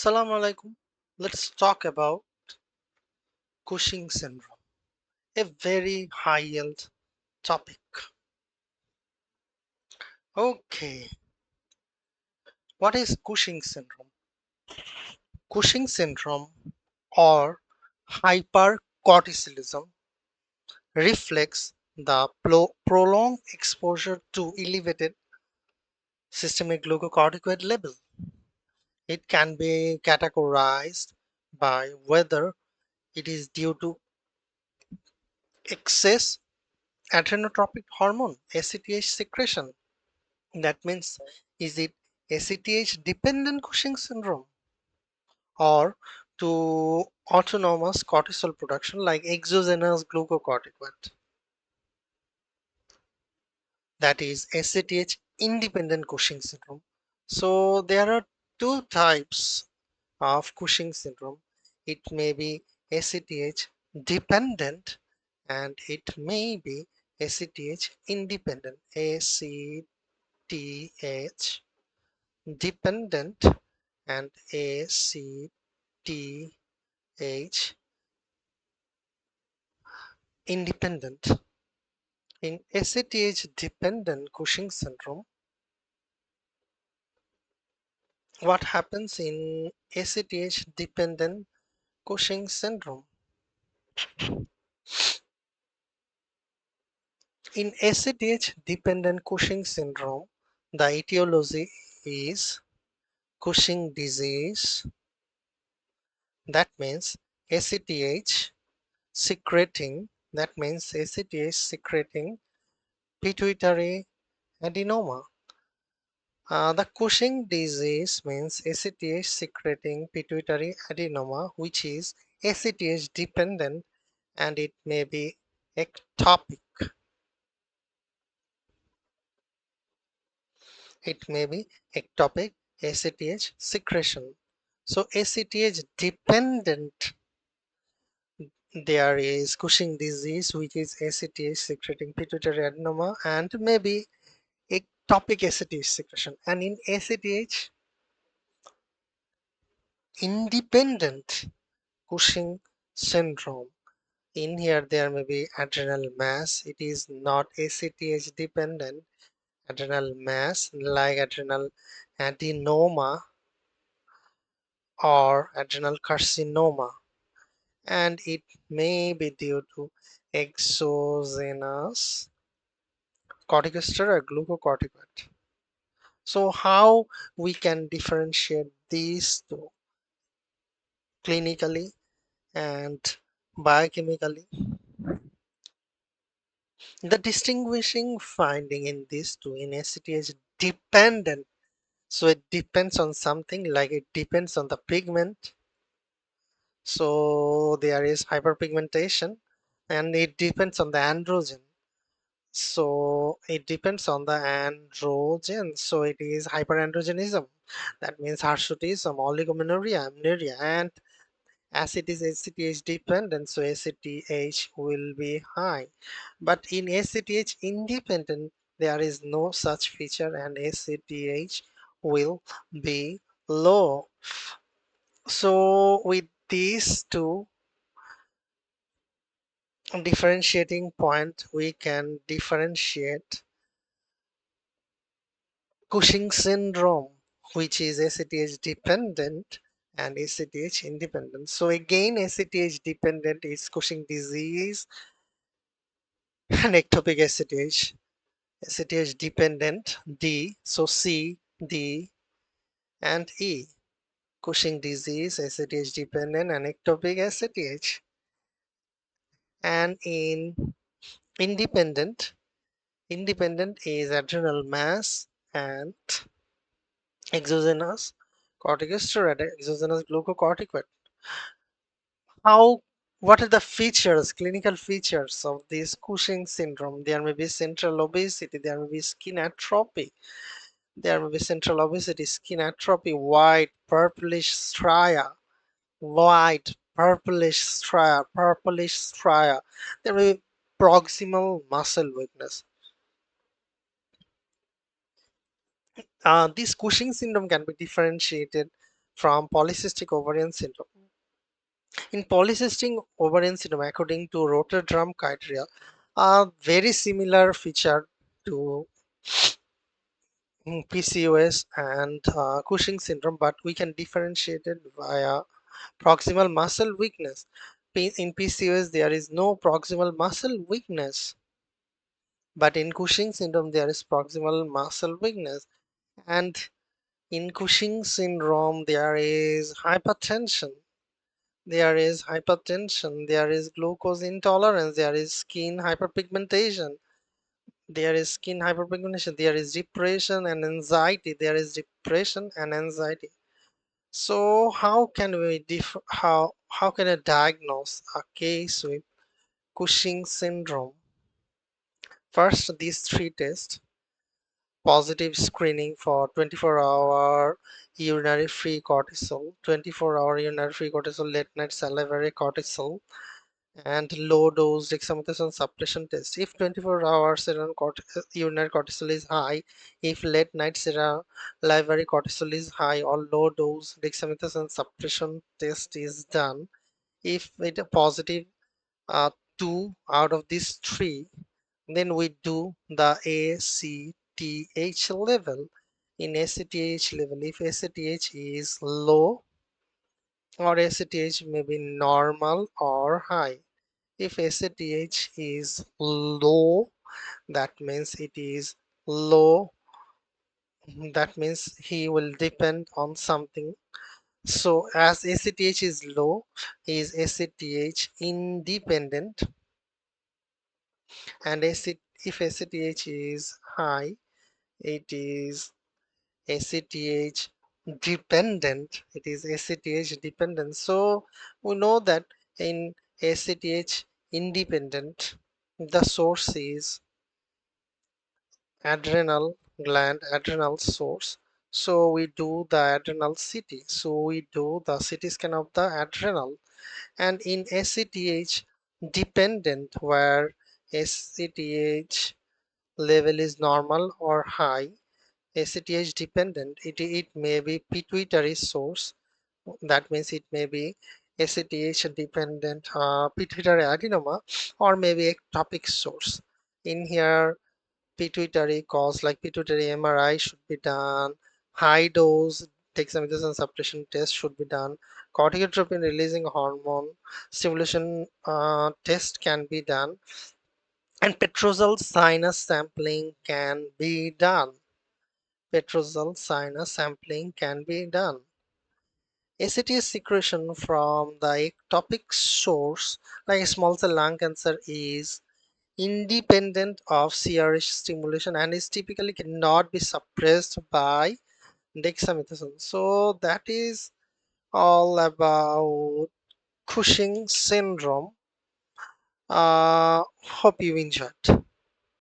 Assalamu alaikum. Let's talk about Cushing syndrome, a very high yield topic. Okay, what is Cushing syndrome? Cushing syndrome or hypercortisolism reflects the prolonged exposure to elevated systemic glucocorticoid level. It can be categorized by whether it is due to excess adrenotropic hormone ACTH secretion. That means, is it ACTH dependent Cushing syndrome or to autonomous cortisol production like exogenous glucocorticoid? That is ACTH independent Cushing syndrome. So there are two types of Cushing syndrome. It may be ACTH dependent and it may be ACTH independent. ACTH dependent and ACTH independent. In ACTH dependent Cushing syndrome, what happens in ACTH dependent Cushing syndrome? In ACTH dependent Cushing syndrome, the etiology is Cushing disease. That means ACTH secreting, that means ACTH secreting pituitary adenoma. The Cushing disease means ACTH secreting pituitary adenoma, which is ACTH dependent and it may be ectopic. It may be ectopic ACTH secretion. So ACTH dependent, there is Cushing disease, which is ACTH secreting pituitary adenoma, and maybe ectopic ACTH secretion. And in ACTH independent Cushing syndrome, in here there may be adrenal mass. It is not ACTH dependent adrenal mass like adrenal adenoma or adrenal carcinoma, and it may be due to exogenous corticosteroid glucocorticoid. So how we can differentiate these two clinically and biochemically? The distinguishing finding in these two in ACTH dependent, so it depends on something, like it depends on the pigment, so there is hyperpigmentation, and it depends on the androgen, so it depends on the androgen, so it is hyperandrogenism. That means hirsutism, oligomenorrhea, amenorrhea, and as it is ACTH dependent, so ACTH will be high. But in ACTH independent, there is no such feature and ACTH will be low. So with these two differentiating point, we can differentiate Cushing syndrome, which is ACTH dependent and ACTH independent. So again, ACTH dependent is Cushing disease and ectopic ACTH. ACTH dependent D, so C, D, and E. Cushing disease, ACTH dependent and ectopic ACTH. And in independent, independent is adrenal mass and exogenous corticosteroid, exogenous glucocorticoid. How, what are the features, clinical features of this Cushing syndrome? There may be central obesity, there may be skin atrophy, there may be central obesity, skin atrophy, white, purplish striae, white, purplish striae, purplish striae. There may be proximal muscle weakness. This Cushing syndrome can be differentiated from polycystic ovarian syndrome. In polycystic ovarian syndrome, according to Rotterdam criteria, are very similar feature to PCOS and Cushing syndrome, but we can differentiate it via proximal muscle weakness. In PCOS, there is no proximal muscle weakness, but in Cushing syndrome, there is proximal muscle weakness. And in Cushing syndrome, there is hypertension. There is glucose intolerance, there is skin hyperpigmentation, there is depression and anxiety, So how can I diagnose a case with Cushing syndrome? First, these three tests: positive screening for 24-hour urinary free cortisol, 24-hour urinary free cortisol, late night salivary cortisol, and low dose dexamethasone suppression test. If 24 hours urinary cortisol is high, if late night salivary cortisol is high, or low dose dexamethasone suppression test is done. If it is positive, two out of these three, then we do the ACTH level. In ACTH level, if ACTH is low, or ACTH may be normal or high. If ACTH is low, that means it is low, that means he will depend on something. So as ACTH is low, is ACTH independent, and if ACTH is high, it is ACTH dependent. It is ACTH dependent. So we know that in ACTH independent, the source is adrenal adrenal source. So we do the adrenal CT. So we do the CT scan of the adrenal. And in ACTH dependent, where ACTH level is normal or high, ACTH dependent, it may be pituitary source. That means it may be ACTH dependent pituitary adenoma, or maybe ectopic source. In here, pituitary cause like pituitary MRI should be done, high dose dexamethasone suppression test should be done, corticotropin releasing hormone stimulation test can be done, and petrosal sinus sampling can be done. Petrosal sinus sampling can be done. ACTH secretion from the ectopic source like small cell lung cancer is independent of CRH stimulation and is typically cannot be suppressed by dexamethasone. So that is all about Cushing syndrome. Hope you enjoyed.